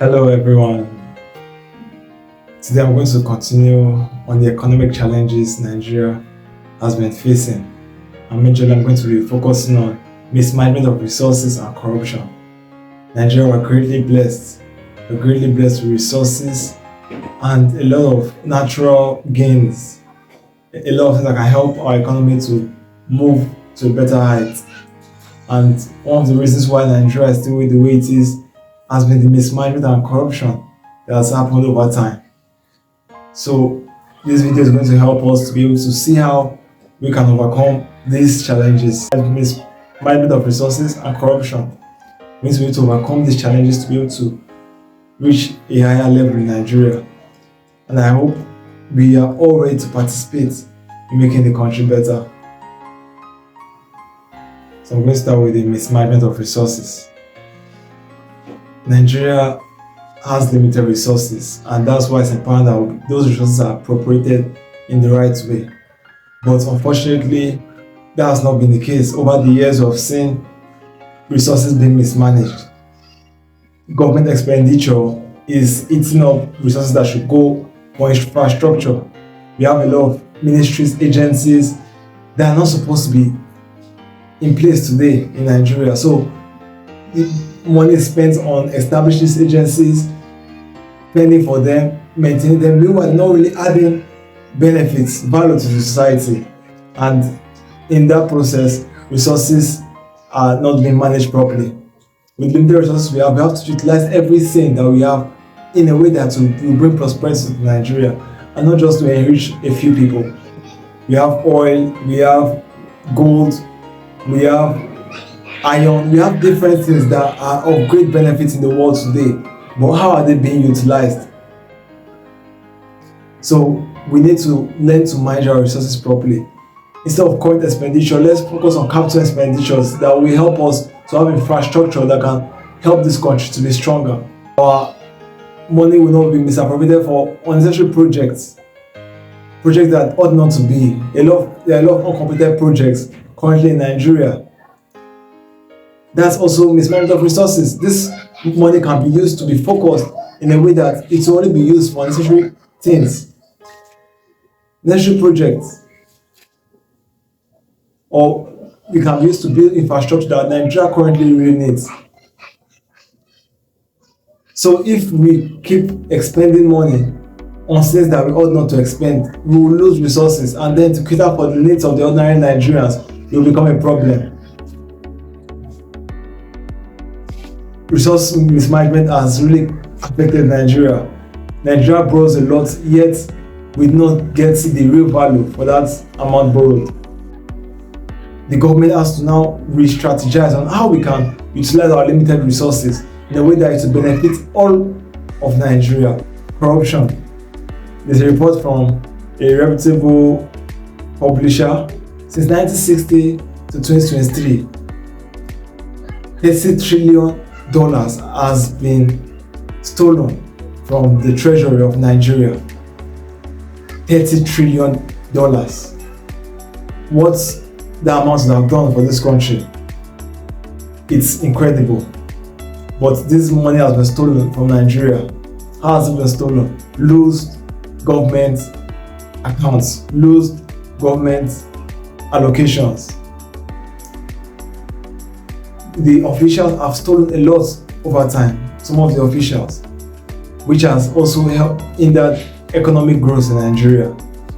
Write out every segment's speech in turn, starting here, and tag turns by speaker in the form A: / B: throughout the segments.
A: Hello everyone. Today I'm going to continue on the economic challenges Nigeria has been facing. And majorly I'm going to be focusing on mismanagement of resources and corruption. Nigeria were greatly blessed. We're greatly blessed with resources and a lot of natural gains. A lot of things that can help our economy to move to a better height. And one of the reasons why Nigeria is still the way it is has been the mismanagement and corruption that has happened over time. So this video is going to help us to be able to see how we can overcome these challenges. Mismanagement of resources and corruption means we need to overcome these challenges to be able to reach a higher level in Nigeria. And I hope we are all ready to participate in making the country better. So I'm going to start with the mismanagement of resources. Nigeria has limited resources, and that's why it's important that those resources are appropriated in the right way. But unfortunately, that has not been the case. Over the years, we've seen resources being mismanaged. Government expenditure is eating up resources that should go for infrastructure. We have a lot of ministries, agencies that are not supposed to be in place today in Nigeria. So money is spent on establishing these agencies, spending for them, maintaining them. Meanwhile, they're not really adding benefits, value to the society. And in that process, resources are not being managed properly. With limited resources we have to utilize everything that we have in a way that will bring prosperity to Nigeria and not just to enrich a few people. We have oil, we have gold, we have iron, we have different things that are of great benefit in the world today, but how are they being utilized? So we need to learn to manage our resources properly. Instead of current expenditure, let's focus on capital expenditures that will help us to have infrastructure that can help this country to be stronger. Our money will not be misappropriated for unnecessary projects that ought not to be. There are a lot of uncompleted projects currently in Nigeria. That's also mismanagement of resources. This money can be used to be focused in a way that it will only be used for necessary things, necessary projects, or we can be used to build infrastructure that Nigeria currently really needs. So if we keep expending money on things that we ought not to expend, we will lose resources, and then to cater for the needs of the ordinary Nigerians will become a problem. Resource mismanagement has really affected Nigeria. Nigeria borrows a lot, yet we do not get the real value for that amount borrowed. The government has to now re-strategize on how we can utilize our limited resources in a way that it will benefit all of Nigeria. Corruption. There's a report from a reputable publisher. Since 1960 to 2023, $30 trillion has been stolen from the treasury of Nigeria. $30 trillion. What's the amount that have done for this country? It's incredible. But this money has been stolen from Nigeria. How has it been stolen? Loosed government accounts, loosed government allocations. The officials have stolen a lot over time, some of the officials, which has also helped in that economic growth in Nigeria.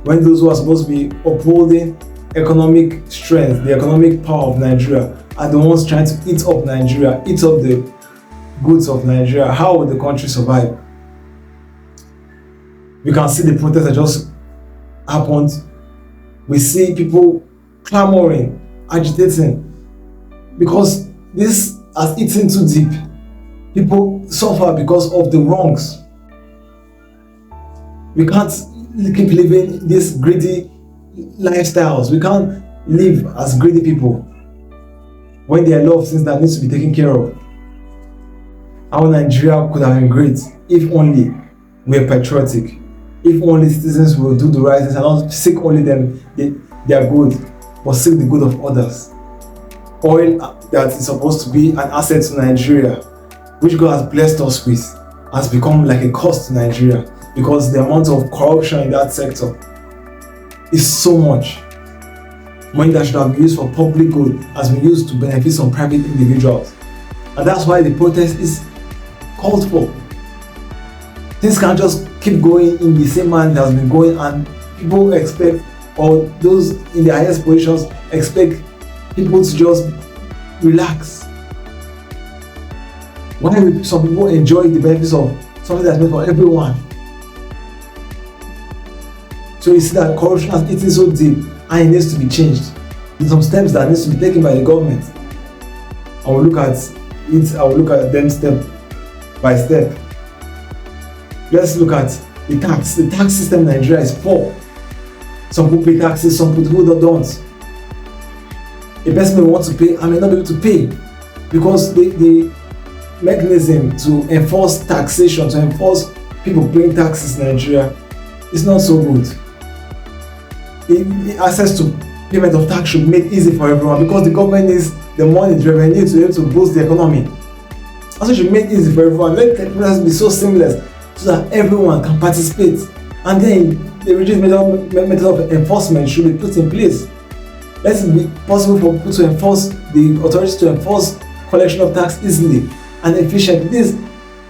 A: When those who are supposed to be upholding economic strength, the economic power of Nigeria, are the ones trying to eat up Nigeria, eat up the goods of Nigeria, how will the country survive? We can see the protest that just happened. We see people clamoring, agitating, because this has eaten too deep. People suffer because of the wrongs. We can't keep living these greedy lifestyles. We can't live as greedy people when there are a lot of things that need to be taken care of. Our Nigeria could have been great if only we are patriotic, if only citizens will do the right things and not seek only their good, but seek the good of others. Oil that is supposed to be an asset to Nigeria, which God has blessed us with, has become like a cost to Nigeria because the amount of corruption in that sector is so much. Money that should have been used for public good has been used to benefit some private individuals. And that's why the protest is called for. Things can't just keep going in the same manner that has been going, and people expect, or those in the highest positions expect people to just relax. Why will some people enjoy the benefits of something that's meant for everyone? So you see that corruption has eaten so deep and it needs to be changed. There's some steps that needs to be taken by the government. I will look at it, I will look at them step by step. Let's look at the tax. The tax system in Nigeria is poor. Some people pay taxes, some people don't. A person may want to pay and may not be able to pay because the mechanism to enforce taxation, to enforce people paying taxes in Nigeria is not so good. Access to payment of tax should be made easy for everyone because the government needs the money, the revenue to be able to boost the economy. Also, it should be made easy for everyone. Let the process be so seamless so that everyone can participate. And then the rigid method of enforcement should be put in place. Let it be possible for people to enforce, the authorities to enforce collection of tax easily and efficiently. This is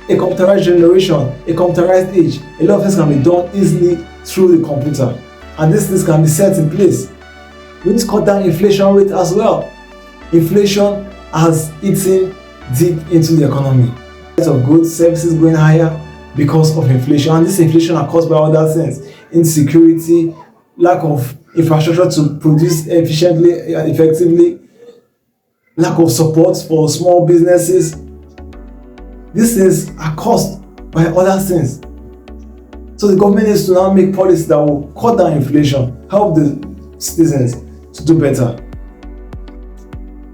A: a computerized generation, a computerized age. A lot of things can be done easily through the computer. And these things can be set in place. We need to cut down inflation rate as well. Inflation has eaten deep into the economy. Price of goods, services going higher because of inflation. And this inflation are caused by other things. Insecurity, lack of infrastructure to produce efficiently and effectively, lack of support for small businesses. These things are caused by other things. So the government needs to now make policies that will cut down inflation, help the citizens to do better.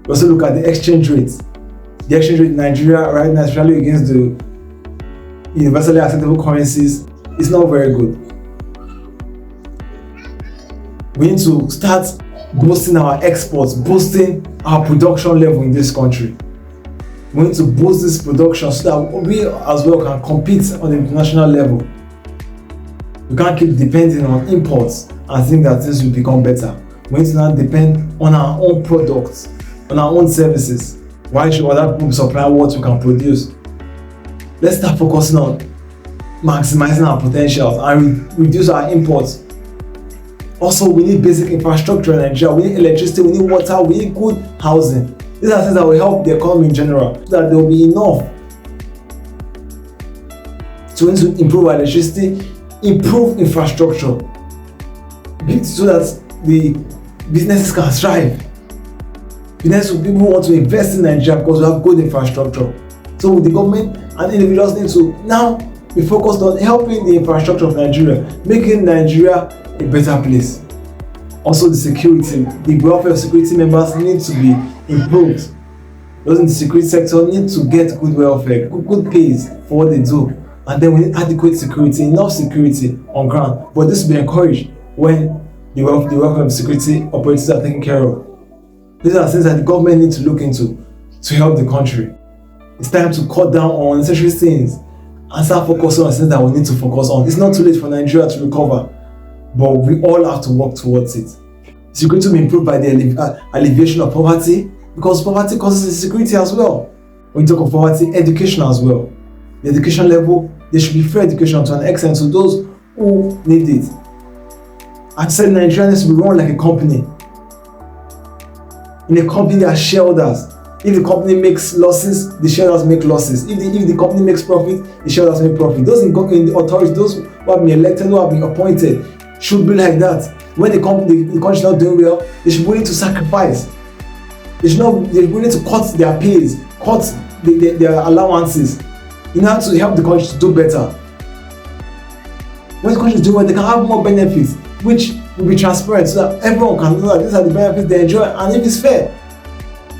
A: We also look at the exchange rate. The exchange rate in Nigeria right now, especially against the universally acceptable currencies, is not very good. We need to start boosting our exports, boosting our production level in this country. We need to boost this production so that we as well can compete on the international level. We can't keep depending on imports and think that things will become better. We need to now depend on our own products, on our own services. Why should other people supply what we can produce? Let's start focusing on maximizing our potentials and reduce our imports. Also, we need basic infrastructure in Nigeria. We need electricity, we need water, we need good housing. These are things that will help the economy in general, so that there will be enough. So we need to improve our electricity, improve infrastructure, so that the businesses can thrive. People want to invest in Nigeria because we have good infrastructure. So the government and individuals need to now be focused on helping the infrastructure of Nigeria, making Nigeria a better place. Also, the security, the welfare of security members need to be improved. Those in the security sector need to get good welfare, good pays for what they do. And then we need adequate security, enough security on ground. But this will be encouraged when the welfare of security operators are taken care of. These are things that the government needs to look into to help the country. It's time to cut down on unnecessary things and start focusing on things that we need to focus on. It's not too late for Nigeria to recover, but we all have to work towards it. Security will be improved by the alleviation of poverty, because poverty causes insecurity as well. When you talk of poverty, education as well. The education level, there should be free education to an extent to those who need it. I said Nigeria needs to be run like a company. In a company, there are shareholders. If the company makes losses, the shareholders make losses. If the company makes profit, the shareholders make profit. Those in the authority, those who have been elected, who have been appointed, should be like that. When the country is not doing well, they should be willing to sacrifice. They're willing to cut their pays, cut their allowances in order to help the country to do better. When the country is doing well, they can have more benefits, which will be transparent so that everyone can know that these are the benefits they enjoy, and if it's fair.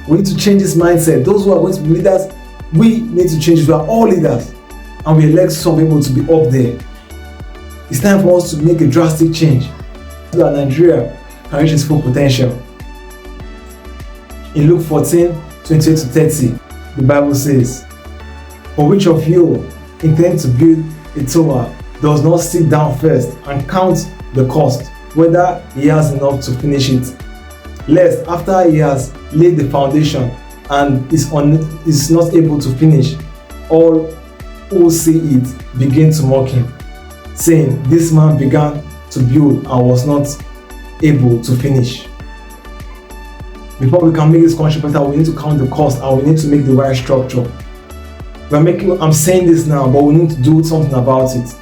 A: We need to change this mindset. Those who are going to be leaders, we need to change it. We are all leaders, and we elect some people to be up there. It's time for us to make a drastic change so that Nigeria can reach its full potential. In Luke 14, 28-30, the Bible says, "For which of you, intends to build a tower does not sit down first and count the cost, whether he has enough to finish it. Lest after he has laid the foundation and is not able to finish, all who see it begin to mock him, saying, "This man began to build and was not able to finish." Before we can make this country better, we need to count the cost and we need to make the right structure. I'm saying this now, but we need to do something about it.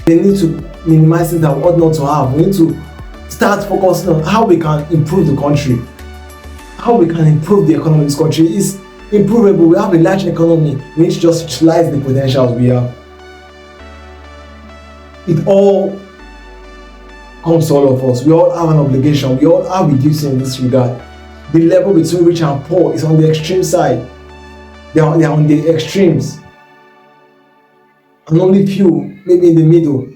A: We need to minimize things that we ought not to have. We need to start focusing on how we can improve the country. How we can improve the economy of this country is improvable. We have a large economy. We need to just utilize the potentials we have. It all comes to all of us. We all have an obligation. We all have a duty in this regard. The level between rich and poor is on the extreme side. They are on the extremes. And only few, maybe in the middle.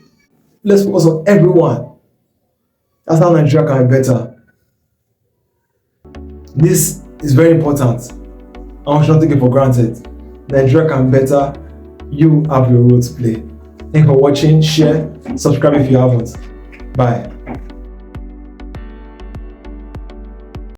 A: Let's focus on everyone. That's how Nigeria can be better. This is very important. I want you not to take it for granted. Nigeria can be better. You have your role to play. Thank you for watching. Share. Subscribe if you haven't. Bye.